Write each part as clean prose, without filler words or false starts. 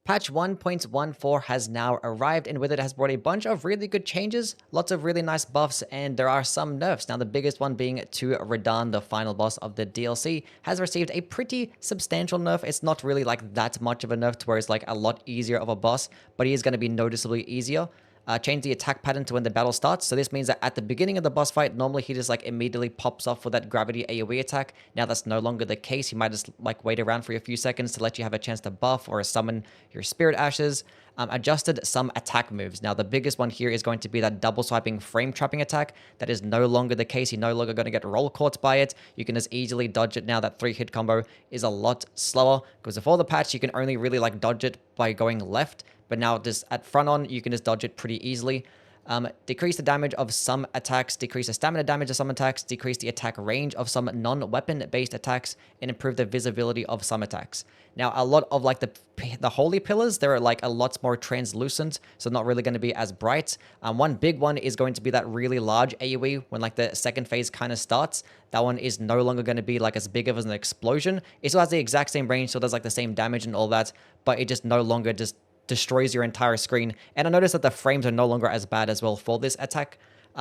Patch 1.14 has now arrived, and with it has brought a bunch of really good changes, lots of really nice buffs, and there are some nerfs. Now, the biggest one being to Radahn, the final boss of the DLC, has received a pretty substantial nerf. It's not really like that much of a nerf to where it's like a lot easier of a boss, but he is going to be noticeably easier. Change the attack pattern to when the battle starts. So this means that at the beginning of the boss fight, normally he just like immediately pops off for that gravity AoE attack. Now that's no longer the case. He might just like wait around for a few seconds to let you have a chance to buff or summon your spirit ashes. Adjusted some attack moves. Now the biggest one here is going to be that double swiping frame trapping attack. That is no longer the case. You're no longer going to get roll caught by it. You can just easily dodge it now. That 3-hit combo is a lot slower because before the patch, you can only really like dodge it by going left. But now just at front on, you can just dodge it pretty easily. Decrease the damage of some attacks, decrease the stamina damage of some attacks, decrease the attack range of some non-weapon based attacks, and improve the visibility of some attacks. Now, a lot of like the holy pillars, they're like a lot more translucent, so not really going to be as bright. One big one is going to be that really large AoE when like the second phase kind of starts. That one is no longer going to be like as big of an explosion. It still has the exact same range, still does like the same damage and all that, but it just no longer just destroys your entire screen. And I noticed that the frames are no longer as bad as well for this attack.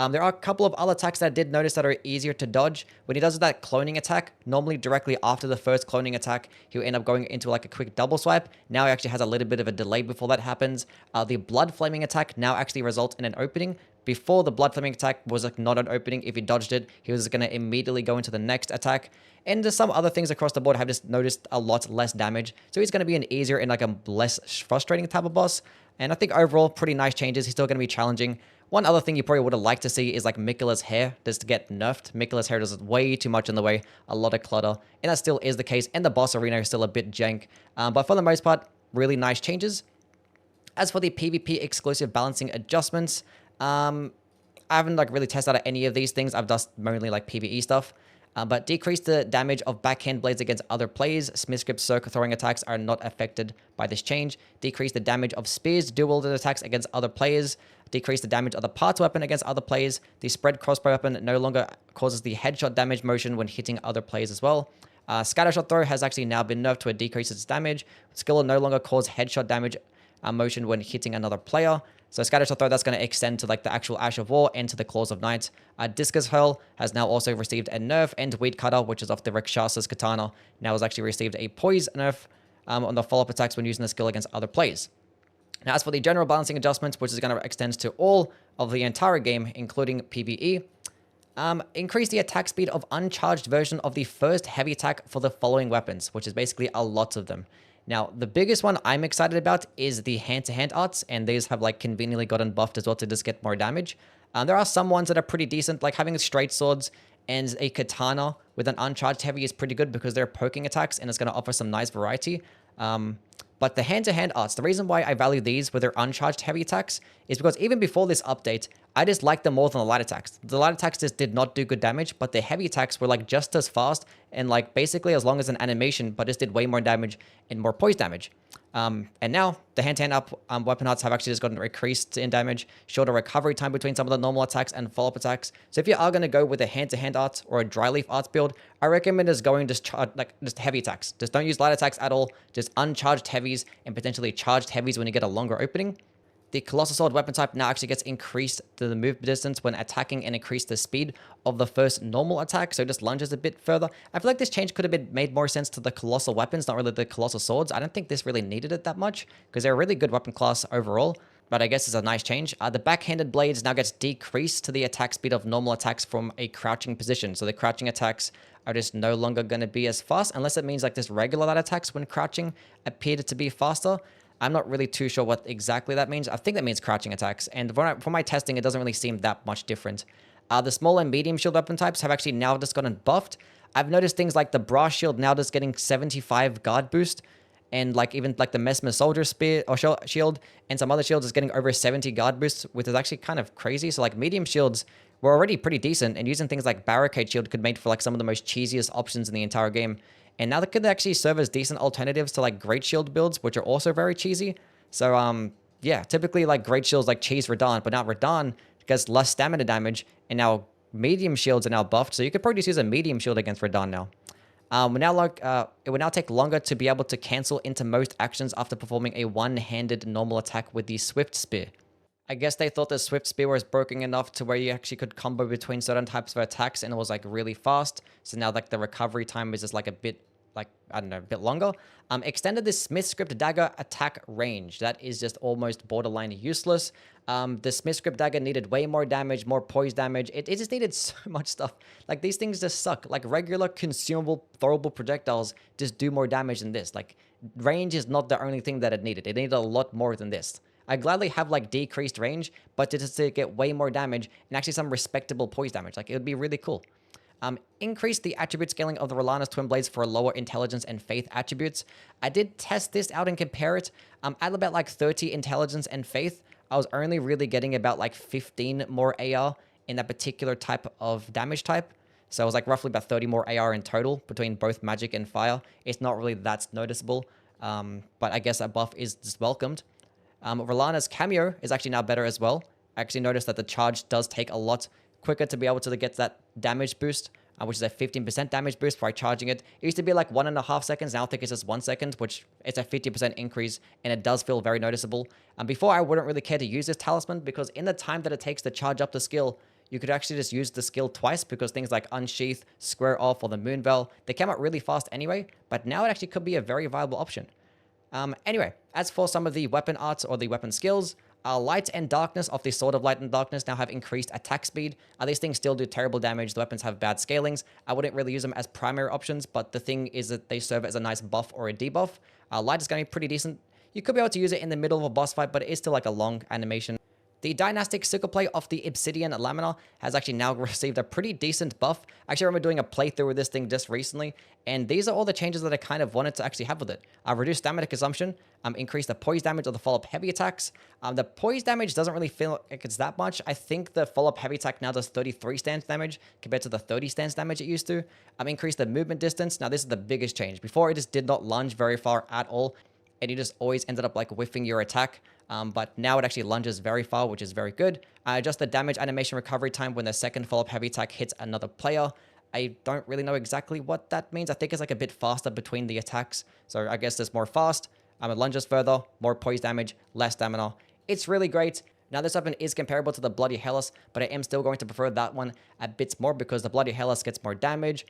There are a couple of other attacks that I did notice that are easier to dodge. When he does that cloning attack, normally directly after the first cloning attack, he'll end up going into like a quick double swipe. Now he actually has a little bit of a delay before that happens. The blood flaming attack now actually results in an opening. Before, the blood flaming attack was like not an opening. If he dodged it, he was going to immediately go into the next attack. And there's some other things across the board have just noticed a lot less damage. So he's going to be an easier and like a less frustrating type of boss. And I think overall, pretty nice changes. He's still going to be challenging. One other thing you probably would have liked to see is like Miquella's hair just to get nerfed. Miquella's hair does way too much in the way, a lot of clutter. And that still is the case. And the boss arena is still a bit jank. But for the most part, really nice changes. As for the PvP exclusive balancing adjustments, I haven't like really tested out any of these things. I've just mainly like PvE stuff. But decrease the damage of backhand blades against other players. Smith grip circle throwing attacks are not affected by this change. Decrease the damage of spears, dual-wielded attacks against other players. Decrease the damage of the parts weapon against other players. The spread crossbow weapon no longer causes the headshot damage motion when hitting other players as well. Scattershot throw has actually now been nerfed to decrease its damage. Skill will no longer cause headshot damage motion when hitting another player. So Scattershot Throw, that's going to extend to like the actual Ash of War and to the Claws of Night. Discus Hurl has now also received a nerf, and Weed Cutter, which is off the Rakshas's Katana, now has actually received a poise nerf on the follow-up attacks when using the skill against other players. Now, as for the general balancing adjustments, which is going to extend to all of the entire game, including PvE, increase the attack speed of uncharged version of the first heavy attack for the following weapons, which is basically a lot of them. Now, the biggest one I'm excited about is the hand-to-hand arts, and these have like conveniently gotten buffed as well to just get more damage. There are some ones that are pretty decent, like having straight swords and a katana with an uncharged heavy is pretty good because they're poking attacks and it's going to offer some nice variety. But the hand-to-hand arts, the reason why I value these with their uncharged heavy attacks is because even before this update, I just liked them more than the light attacks. The light attacks just did not do good damage, but the heavy attacks were like just as fast and like basically as long as an animation, but just did way more damage and more poise damage. And now the hand-to-hand weapon arts have actually just gotten increased in damage, shorter recovery time between some of the normal attacks and follow-up attacks. So if you are going to go with a hand-to-hand art or a dry leaf arts build, I recommend just going just heavy attacks. Just don't use light attacks at all. Just uncharged heavies and potentially charged heavies when you get a longer opening. The Colossal Sword weapon type now actually gets increased to the move distance when attacking and increase the speed of the first normal attack, so it just lunges a bit further. I feel like this change could have been made more sense to the Colossal weapons, not really the Colossal Swords. I don't think this really needed it that much, because they're a really good weapon class overall, but I guess it's a nice change. The backhanded blades now gets decreased to the attack speed of normal attacks from a crouching position, so the crouching attacks are just no longer going to be as fast, unless it means like this regular light attacks when crouching appeared to be faster. I'm not really too sure what exactly that means. I think that means crouching attacks. And for my testing, it doesn't really seem that much different. The small and medium shield weapon types have actually now just gotten buffed. I've noticed things like the brass shield now just getting 75 guard boost. And like even like the Mesmer soldier spear or shield and some other shields is getting over 70 guard boosts, which is actually kind of crazy. So like medium shields were already pretty decent, and using things like barricade shield could make for like some of the most cheesiest options in the entire game. And now they could actually serve as decent alternatives to like Great Shield builds, which are also very cheesy. So, yeah, typically like Great Shields like cheese Radahn, but now Radahn gets less stamina damage, and now medium shields are now buffed. So you could probably just use a medium shield against Radahn now. It would now take longer to be able to cancel into most actions after performing a one-handed normal attack with the Swift Spear. I guess they thought the Swift Spear was broken enough to where you actually could combo between certain types of attacks and it was like really fast. So now like the recovery time is just like a bit, like, I don't know, a bit longer. Extended the Smith Script Dagger attack range. That is just almost borderline useless. The Smith Script Dagger needed way more damage, more poise damage. It just needed so much stuff. Like, these things just suck. Like, regular consumable throwable projectiles just do more damage than this. Like, range is not the only thing that it needed. It needed a lot more than this. I gladly have like decreased range, but just to get way more damage and actually some respectable poise damage. Like, it would be really cool. Increase the attribute scaling of the Radahn Twin Blades for lower intelligence and faith attributes. I did test this out and compare it. At about like 30 intelligence and faith, I was only really getting about like 15 more AR in that particular type of damage type. So it was like roughly about 30 more AR in total between both magic and fire. It's not really that noticeable, but I guess that buff is just welcomed. Rolana's cameo is actually now better as well. I actually noticed that the charge does take a lot quicker to be able to get that damage boost, which is a 15% damage boost by charging it. It used to be like 1.5 seconds. Now I think it's just 1 second, which it's a 50% increase, and it does feel very noticeable. Before, I wouldn't really care to use this talisman because in the time that it takes to charge up the skill, you could actually just use the skill twice because things like Unsheath, Square Off, or the Moonveil, they came out really fast anyway, but now it actually could be a very viable option. Anyway, as for some of the weapon arts or the weapon skills, Light and Darkness of the Sword of Light and Darkness now have increased attack speed. These things still do terrible damage. The weapons have bad scalings. I wouldn't really use them as primary options, but the thing is that they serve as a nice buff or a debuff. Light is going to be pretty decent. You could be able to use it in the middle of a boss fight, but it is still like a long animation. The Dynastic Sickle Plate of the Obsidian Lamina has actually now received a pretty decent buff. I actually remember doing a playthrough with this thing just recently, and these are all the changes that I kind of wanted to actually have with it. Reduce stamina consumption, increase the poise damage of the follow-up heavy attacks. The poise damage doesn't really feel like it's that much. I think the follow-up heavy attack now does 33 stance damage compared to the 30 stance damage it used to. Increase the movement distance. Now this is the biggest change. Before, it just did not lunge very far at all, and you just always ended up like whiffing your attack. But now it actually lunges very far, which is very good. Just the damage animation recovery time when the second follow-up heavy attack hits another player. I don't really know exactly what that means. I think it's like a bit faster between the attacks. So I guess there's more fast. It lunges further, more poise damage, less stamina. It's really great. Now this weapon is comparable to the Bloody Hellas, but I am still going to prefer that one a bit more because the Bloody Hellas gets more damage,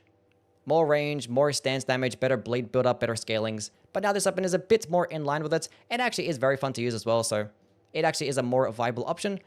more range, more stance damage, better bleed build-up, better scalings. But now this weapon is a bit more in line with it, and actually is very fun to use as well, so it actually is a more viable option.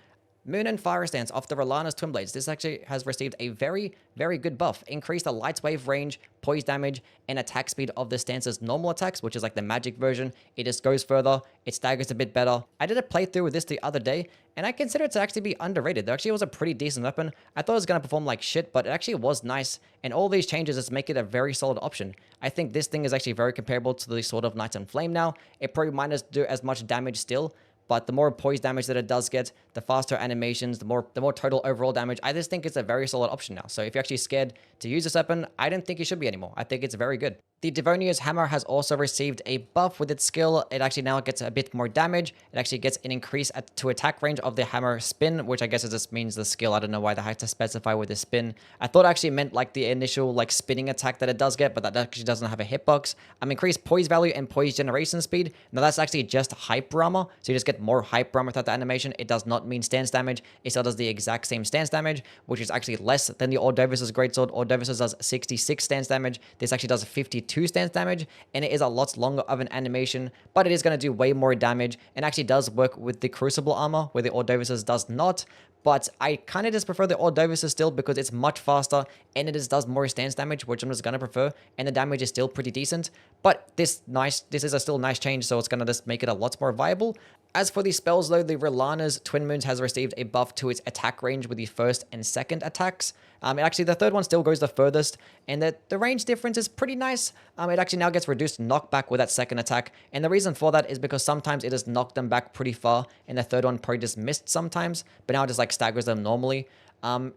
Moon and Fire Stance off the Rolana's Twin Blades. This actually has received a very, very good buff. Increase the light wave range, poise damage, and attack speed of the stance's normal attacks, which is like the magic version. It just goes further. It staggers a bit better. I did a playthrough with this the other day, and I consider it to actually be underrated. It actually was a pretty decent weapon. I thought it was going to perform like shit, but it actually was nice, and all these changes just make it a very solid option. I think this thing is actually very comparable to the Sword of Night and Flame now. It probably might not do as much damage still, but the more poise damage that it does get, the faster animations, the more total overall damage. I just think it's a very solid option now. So if you're actually scared to use this weapon, I don't think you should be anymore. I think it's very good. The Devonia's Hammer has also received a buff with its skill. It actually now gets a bit more damage. It actually gets an increase to attack range of the hammer spin, which I guess it just means the skill. I don't know why they had to specify with the spin. I thought it actually meant like the initial like spinning attack that it does get, but that actually doesn't have a hitbox. Increased poise value and poise generation speed. Now that's actually just hyper armor, so you just get more hyper armor without the animation. It does not mean stance damage. It still does the exact same stance damage, which is actually less than the Ordovis's Greatsword. Ordovis's does 66 stance damage. This actually does 52 stance damage, and it is a lot longer of an animation, but it is going to do way more damage, and actually does work with the Crucible armor, where the Ordovis's does not. But I kind of just prefer the Ordovis's still because it's much faster, and it just does more stance damage, which I'm just going to prefer, and the damage is still pretty decent. But this is a still nice change, so it's going to just make it a lot more viable. As for the spells though, the Rolana's Twin Moons has received a buff to its attack range with the first and second attacks. Actually, the third one still goes the furthest, and the range difference is pretty nice. It actually now gets reduced knockback with that second attack, and the reason for that is because sometimes it has knocked them back pretty far, and the third one probably just missed sometimes, but now it just like staggers them normally.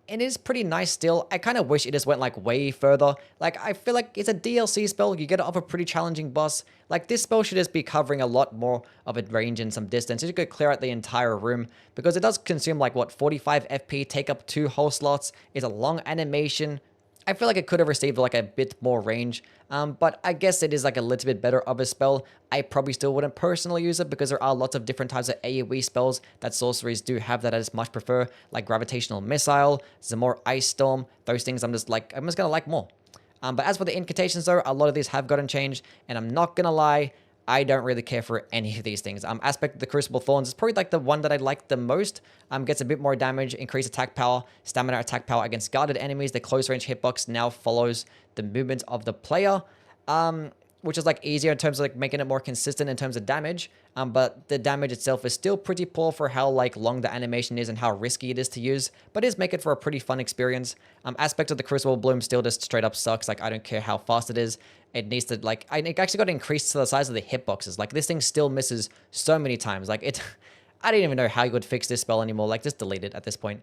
It is pretty nice still. I kind of wish it just went like way further. Like, I feel like it's a DLC spell. You get it off a pretty challenging boss. Like, this spell should just be covering a lot more of a range and some distance. You could clear out the entire room because it does consume like, what, 45 FP, take up 2 whole slots. It's a long animation. I feel like it could have received like a bit more range, but I guess it is like a little bit better of a spell. I probably still wouldn't personally use it because there are lots of different types of AoE spells that sorceries do have that I just much prefer, like Gravitational Missile, Zamor Ice Storm. Those things I'm just gonna like more. But as for the incantations though, a lot of these have gotten changed, and I'm not gonna lie, I don't really care for any of these things. Aspect of the Crucible Thorns is probably like the one that I like the most. Gets a bit more damage, increased attack power, stamina attack power against guarded enemies. The close range hitbox now follows the movement of the player. Which is like easier in terms of like making it more consistent in terms of damage. But the damage itself is still pretty poor for how like long the animation is and how risky it is to use. But it does make it for a pretty fun experience. Aspect of the Crucible Bloom still just straight up sucks. Like I don't care how fast it is. It needs to like, it actually got increased to the size of the hitboxes. Like this thing still misses so many times. Like it, I don't even know how you would fix this spell anymore. Like just delete it at this point.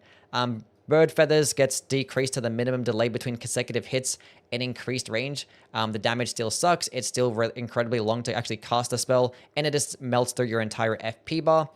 Bird Feathers gets decreased to the minimum delay between consecutive hits and increased range. The damage still sucks. It's still incredibly long to actually cast a spell, and it just melts through your entire FP bar.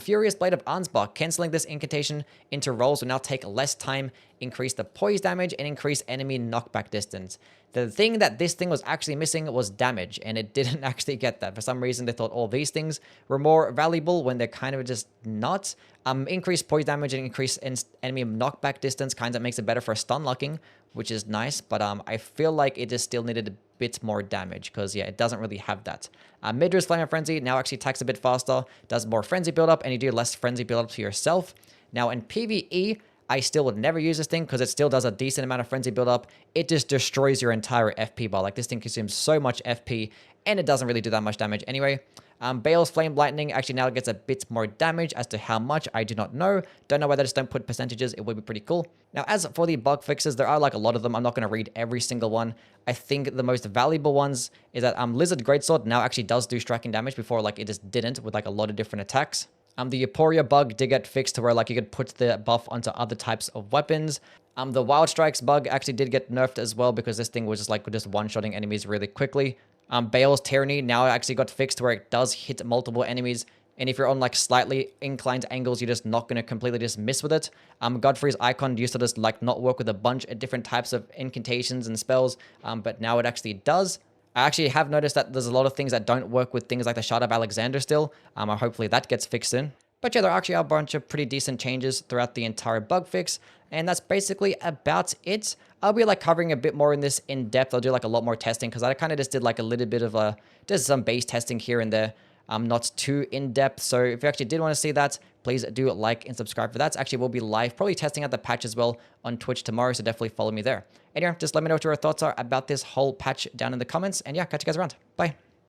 Furious Blade of Ansbach, cancelling this incantation into rolls will now take less time, increase the poise damage, and increase enemy knockback distance. The thing that this thing was actually missing was damage, and it didn't actually get that. For some reason, they thought all these things were more valuable when they're kind of just not. Increased poise damage and increased enemy knockback distance kind of makes it better for stun locking, which is nice, but I feel like it just still needed a bit more damage, because yeah, it doesn't really have that. Midra's Flame of Frenzy now actually attacks a bit faster, does more frenzy build-up, and you do less frenzy build-up to yourself. Now in PvE, I still would never use this thing because it still does a decent amount of frenzy build-up. It just destroys your entire FP bar. Like this thing consumes so much FP, and it doesn't really do that much damage anyway. Bale's Flame Lightning actually now gets a bit more damage. As to how much, I do not know. Don't know why they just don't put percentages. It would be pretty cool. Now, as for the bug fixes, there are like a lot of them. I'm not going to read every single one. I think the most valuable ones is that Lizard Greatsword now actually does do striking damage. Before, like, it just didn't with like a lot of different attacks. The Euphoria bug did get fixed to where like you could put the buff onto other types of weapons. The Wild Strikes bug actually did get nerfed as well, because this thing was just one-shotting enemies really quickly. Bale's Tyranny now actually got fixed to where it does hit multiple enemies, and if you're on like slightly inclined angles, you're just not going to completely just miss with it. Godfrey's Icon used to just like not work with a bunch of different types of incantations and spells, but now it actually does. I actually have noticed that there's a lot of things that don't work with things like the Shard of Alexander still. Hopefully that gets fixed in. But yeah, there actually are a bunch of pretty decent changes throughout the entire bug fix, and that's basically about it. I'll be like covering a bit more in this in depth. I'll do like a lot more testing, because I kind of just did like a little bit of just some base testing here and there. Not too in depth. So if you actually did want to see that, please do like and subscribe for that. Actually, we'll be live, probably testing out the patch as well on Twitch tomorrow, so definitely follow me there. Anyway, just let me know what your thoughts are about this whole patch down in the comments, and yeah, catch you guys around. Bye.